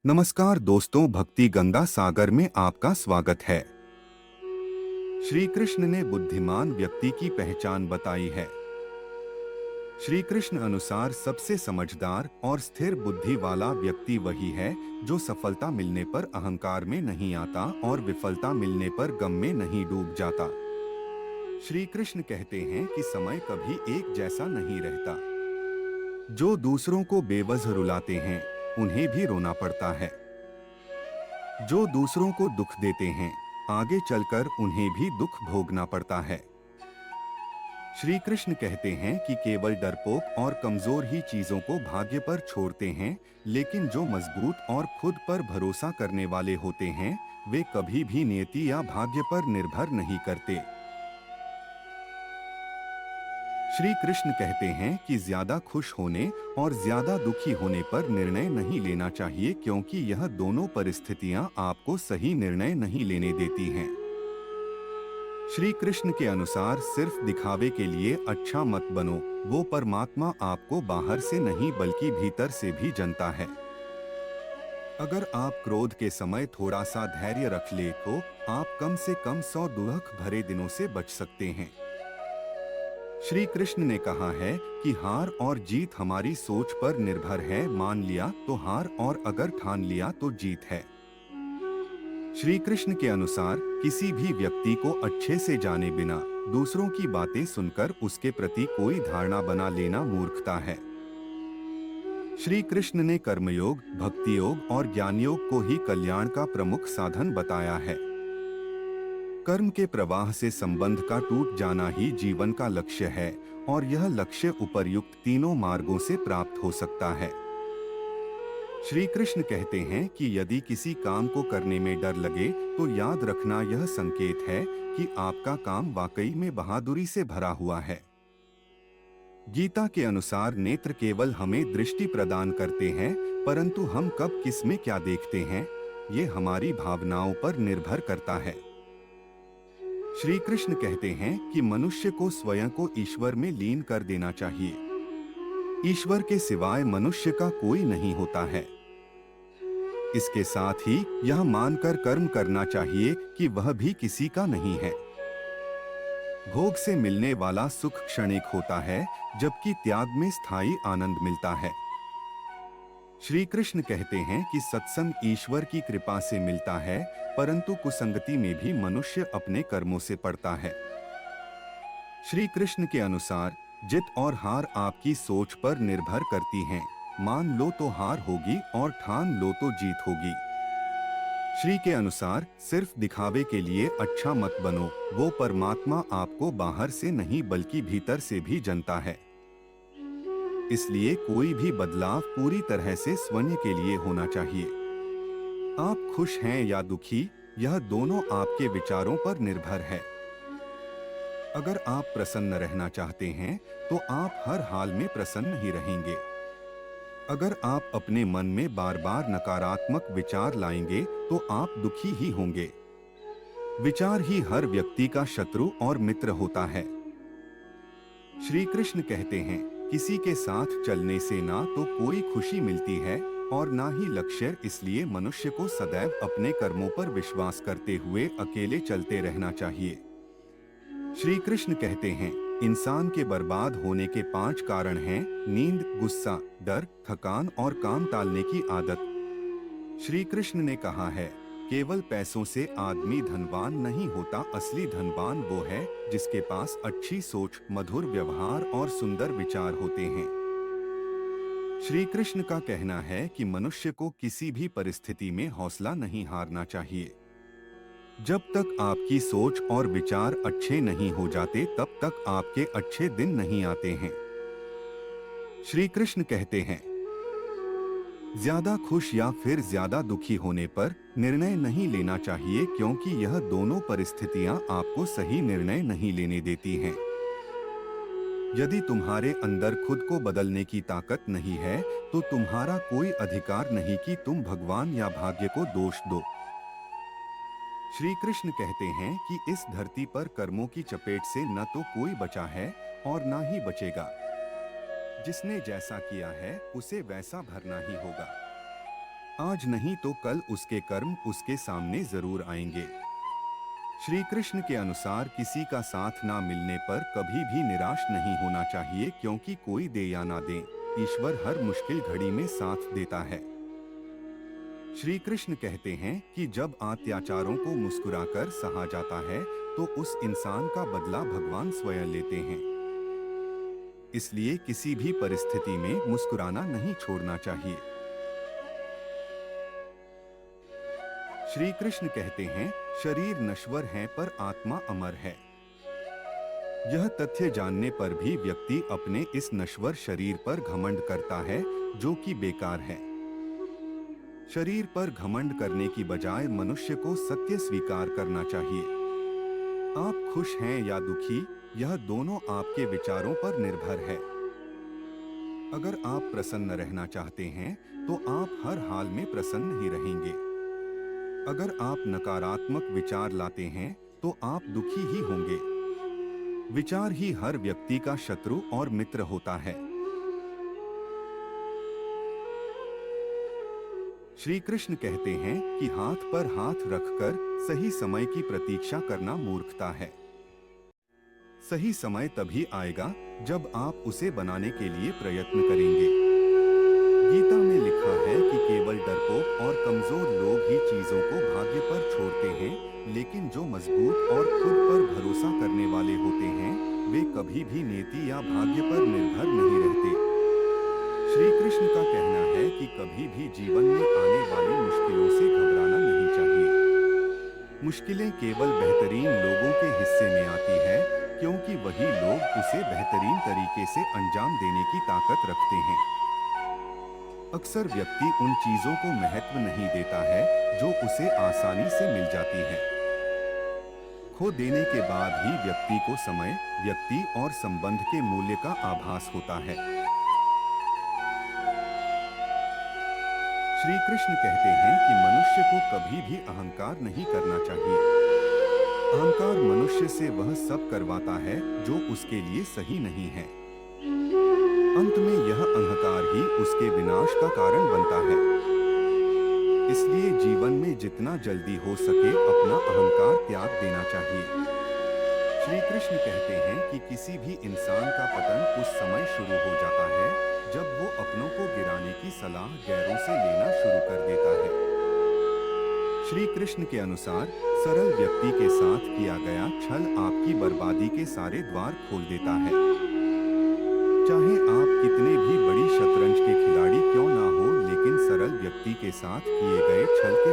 नमस्कार दोस्तों, भक्ति गंगा सागर में आपका स्वागत है। श्री कृष्ण ने बुद्धिमान व्यक्ति की पहचान बताई है। श्री कृष्ण अनुसार सबसे समझदार और स्थिर बुद्धि वाला व्यक्ति वही है जो सफलता मिलने पर अहंकार में नहीं आता और विफलता मिलने पर गम में नहीं डूब जाता। श्री कृष्ण कहते हैं कि समय कभी एक जैसा नहीं रहता। जो दूसरों को बेवजह रुलाते हैं, उन्हें भी रोना पड़ता है। जो दूसरों को दुख देते हैं, आगे चलकर उन्हें भी दुख भोगना पड़ता है। श्री कृष्ण कहते हैं कि केवल डरपोक और कमजोर ही चीजों को भाग्य पर छोड़ते हैं, लेकिन जो मजबूत और खुद पर भरोसा करने वाले होते हैं, वे कभी भी नियति या भाग्य पर निर्भर नहीं करते। श्री कृष्ण कहते हैं कि ज्यादा खुश होने और ज्यादा दुखी होने पर निर्णय नहीं लेना चाहिए, क्योंकि यह दोनों परिस्थितियां आपको सही निर्णय नहीं लेने देती हैं। श्री कृष्ण के अनुसार सिर्फ दिखावे के लिए अच्छा मत बनो, वो परमात्मा आपको बाहर से नहीं बल्कि भीतर से भी जानता है। अगर आप क्रोध के समय थोड़ा सा धैर्य रख ले तो आप कम से कम 100 दुख भरे दिनों से बच सकते हैं। श्री कृष्ण ने कहा है कि हार और जीत हमारी सोच पर निर्भर है। मान लिया तो हार और अगर ठान लिया तो जीत है। श्री कृष्ण के अनुसार किसी भी व्यक्ति को अच्छे से जाने बिना दूसरों की बातें सुनकर उसके प्रति कोई धारणा बना लेना मूर्खता है। श्री कृष्ण ने कर्मयोग, भक्ति योग और ज्ञान योग को ही कल्याण का प्रमुख साधन बताया है। कर्म के प्रवाह से संबंध का टूट जाना ही जीवन का लक्ष्य है और यह लक्ष्य उपर्युक्त तीनों मार्गों से प्राप्त हो सकता है। श्री कृष्ण कहते हैं कि यदि किसी काम को करने में डर लगे तो याद रखना यह संकेत है कि आपका काम वाकई में बहादुरी से भरा हुआ है। गीता के अनुसार नेत्र केवल हमें दृष्टि प्रदान करते हैं, परंतु हम कब किस में क्या देखते हैं, ये हमारी भावनाओं पर निर्भर करता है। श्री कृष्ण कहते हैं कि मनुष्य को स्वयं को ईश्वर में लीन कर देना चाहिए। ईश्वर के सिवाय मनुष्य का कोई नहीं होता है। इसके साथ ही यह मानकर कर्म करना चाहिए कि वह भी किसी का नहीं है। भोग से मिलने वाला सुख क्षणिक होता है, जबकि त्याग में स्थायी आनंद मिलता है। श्री कृष्ण कहते हैं कि सत्संग ईश्वर की कृपा से मिलता है, परंतु कुसंगति में भी मनुष्य अपने कर्मों से पड़ता है। श्री कृष्ण के अनुसार जीत और हार आपकी सोच पर निर्भर करती हैं। मान लो तो हार होगी और ठान लो तो जीत होगी। श्री के अनुसार सिर्फ दिखावे के लिए अच्छा मत बनो, वो परमात्मा आपको बाहर से नहीं बल्कि भीतर से भी जानता है। इसलिए कोई भी बदलाव पूरी तरह से स्वयं के लिए होना चाहिए। आप खुश हैं या दुखी, यह दोनों आपके विचारों पर निर्भर है। अगर आप प्रसन्न रहना चाहते हैं तो आप हर हाल में प्रसन्न ही रहेंगे। अगर आप अपने मन में बार बार नकारात्मक विचार लाएंगे तो आप दुखी ही होंगे। विचार ही हर व्यक्ति का शत्रु और मित्र होता है। श्री कृष्ण कहते हैं, किसी के साथ चलने से ना तो कोई खुशी मिलती है और ना ही लक्ष्य। इसलिए मनुष्य को सदैव अपने कर्मों पर विश्वास करते हुए अकेले चलते रहना चाहिए। श्री कृष्ण कहते हैं, इंसान के बर्बाद होने के 5 कारण हैं: नींद, गुस्सा, डर, थकान और काम टालने की आदत। श्री कृष्ण ने कहा है, केवल पैसों से आदमी धनवान नहीं होता, असली धनवान वो है जिसके पास अच्छी सोच, मधुर व्यवहार और सुंदर विचार होते हैं। श्री कृष्ण का कहना है कि मनुष्य को किसी भी परिस्थिति में हौसला नहीं हारना चाहिए। जब तक आपकी सोच और विचार अच्छे नहीं हो जाते, तब तक आपके अच्छे दिन नहीं आते हैं। श्री कृष्ण कहते हैं, ज्यादा खुश या फिर ज्यादा दुखी होने पर निर्णय नहीं लेना चाहिए, क्योंकि यह दोनों परिस्थितियां आपको सही निर्णय नहीं लेने देती हैं। यदि तुम्हारे अंदर खुद को बदलने की ताकत नहीं है, तो तुम्हारा कोई अधिकार नहीं कि तुम भगवान या भाग्य को दोष दो। श्री कृष्ण कहते हैं कि इस धरती पर कर्मों की चपेट से न तो कोई बचा है और न ही बचेगा। जिसने जैसा किया है उसे वैसा भरना ही होगा। आज नहीं तो कल उसके कर्म उसके सामने जरूर आएंगे। श्री कृष्ण के अनुसार किसी का साथ ना मिलने पर कभी भी निराश नहीं होना चाहिए, क्योंकि कोई दे या ना दे, ईश्वर हर मुश्किल घड़ी में साथ देता है। श्री कृष्ण कहते हैं कि जब अत्याचारों को मुस्कुराकर सहा जाता है तो उस इंसान का बदला भगवान स्वयं लेते हैं। इसलिए किसी भी परिस्थिति में मुस्कुराना नहीं छोड़ना चाहिए। श्री कृष्ण कहते हैं, शरीर नश्वर है पर आत्मा अमर है। यह तथ्य जानने पर भी व्यक्ति अपने इस नश्वर शरीर पर घमंड करता है, जो कि बेकार है। शरीर पर घमंड करने की बजाय मनुष्य को सत्य स्वीकार करना चाहिए। आप खुश हैं या दुखी, यह दोनों आपके विचारों पर निर्भर है। अगर आप प्रसन्न रहना चाहते हैं तो आप हर हाल में प्रसन्न ही रहेंगे। अगर आप नकारात्मक विचार लाते हैं तो आप दुखी ही होंगे। विचार ही हर व्यक्ति का शत्रु और मित्र होता है। श्री कृष्ण कहते हैं कि हाथ पर हाथ रखकर सही समय की प्रतीक्षा करना मूर्खता है। सही समय तभी आएगा जब आप उसे बनाने के लिए प्रयत्न करेंगे। गीता में लिखा है कि केवल डरपोक और कमजोर लोग ही चीजों को भाग्य पर छोड़ते हैं, लेकिन जो मजबूत और खुद पर भरोसा करने वाले होते हैं वे कभी भी नीति या भाग्य पर निर्भर नहीं रहते। श्री कृष्ण का कहना है कि कभी भी जीवन में आने वाली मुश्किलों से घबराना नहीं चाहिए। मुश्किलें केवल बेहतरीन लोगों के हिस्से में आती है, क्योंकि वही लोग उसे बेहतरीन तरीके से अंजाम देने की ताकत रखते हैं। अक्सर व्यक्ति उन चीजों को महत्व नहीं देता है जो उसे आसानी से मिल जाती है। खो देने के बाद ही व्यक्ति को समय, व्यक्ति और संबंध के मूल्य का आभास होता है। श्री कृष्ण कहते हैं कि मनुष्य को कभी भी अहंकार नहीं करना चाहिए। अहंकार मनुष्य से वह सब करवाता है जो उसके लिए सही नहीं है। अंत में यह अहंकार ही उसके विनाश का कारण बनता है। इसलिए जीवन में जितना जल्दी हो सके अपना अहंकार त्याग देना चाहिए। श्री कृष्ण कहते हैं कि किसी भी इंसान का पतन उस समय शुरू हो जाता है जब वो अपनों को गिराने की सलाह गैरों से लेना शुरू कर देता है। श्री कृष्ण के अनुसार सरल व्यक्ति के साथ किया गया छल आपकी बर्बादी के सारे द्वार खोल देता है। चाहे आप कितने भी बड़ी शतरंज के खिलाड़ी क्यों ना हो, लेकिन सरल व्यक्ति के साथ किए गए छल के